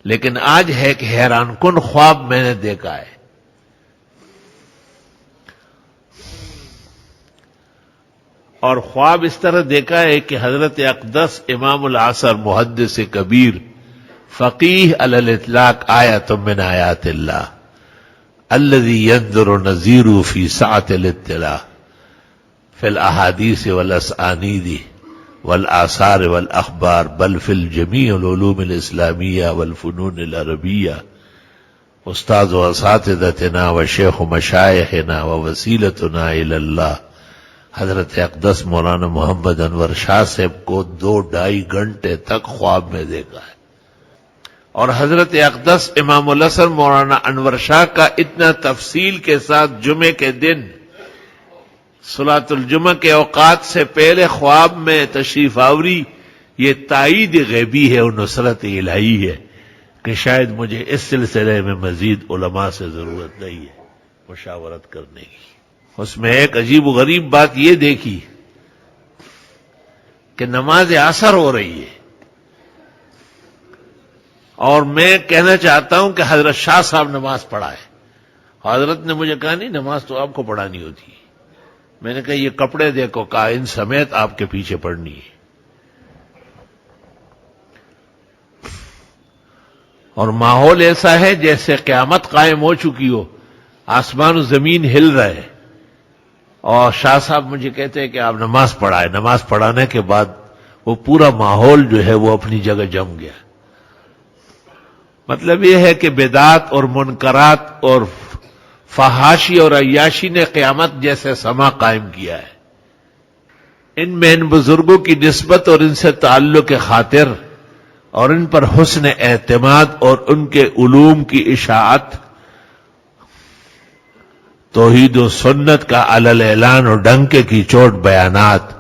لیکن آج ہے کہ حیران کن خواب میں نے دیکھا ہے. اور خواب اس طرح دیکھا ہے کہ حضرت اقدس امام العصر محدث کبیر فقیہ علی الاطلاق آیۃ من آیات اللہ الذی ينظر نظیر فی سعة الاطلاع فی الاحادیث والاسانید والآثار والاخبار بل فی الجمیع العلوم الاسلامیہ والفنون العربیہ استاذ و اساتذتنا و شیخ مشایخنا و وسیلتنا الی اللہ حضرت اقدس مولانا محمد انور شاہ صاحب کو 2-2.5 گھنٹے تک خواب میں دیکھا ہے. اور حضرت اقدس امام العصر مولانا انور شاہ کا اتنا تفصیل کے ساتھ جمعے کے دن صلاۃ الجمعہ کے اوقات سے پہلے خواب میں تشریف آوری، یہ تائید غیبی ہے اور نصرت الہی ہے کہ شاید مجھے اس سلسلے میں مزید علماء سے ضرورت نہیں ہے مشاورت کرنے کی. اس میں ایک عجیب و غریب بات یہ دیکھی کہ نماز عصر ہو رہی ہے اور میں کہنا چاہتا ہوں کہ حضرت شاہ صاحب نماز پڑھائے. حضرت نے مجھے کہا نہیں نماز تو آپ کو پڑھانی ہوتی ہے. میں نے کہا یہ کپڑے دیکھو، کہا ان سمیت آپ کے پیچھے پڑھنی ہے. اور ماحول ایسا ہے جیسے قیامت قائم ہو چکی ہو، آسمان و زمین ہل رہے. اور شاہ صاحب مجھے کہتے ہیں کہ آپ نماز پڑھائے. نماز پڑھانے کے بعد وہ پورا ماحول جو ہے وہ اپنی جگہ جم گیا. مطلب یہ ہے کہ بدعات اور منکرات اور فحاشی اور عیاشی نے قیامت جیسے سما قائم کیا ہے. ان میں ان بزرگوں کی نسبت اور ان سے تعلق خاطر اور ان پر حسن اعتماد اور ان کے علوم کی اشاعت، توحید و سنت کا علل اعلان اور ڈنکے کی چوٹ بیانات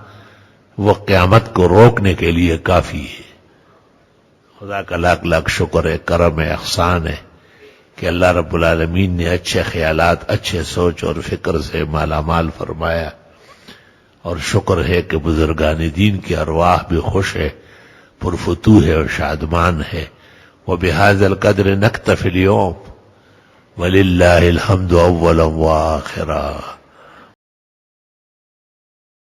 وہ قیامت کو روکنے کے لیے کافی ہے. خدا کا لاکھ لاکھ شکر ہے، کرم ہے، احسان ہے کہ اللہ رب العالمین نے اچھے خیالات، اچھے سوچ اور فکر سے مالا مال فرمایا. اور شکر ہے کہ بزرگان دین کی ارواح بھی خوش ہے، پرفتوح ہے اور شادمان ہے. وبہذا القدر نکتفی اليوم وللہ الحمد اولا وآخرا.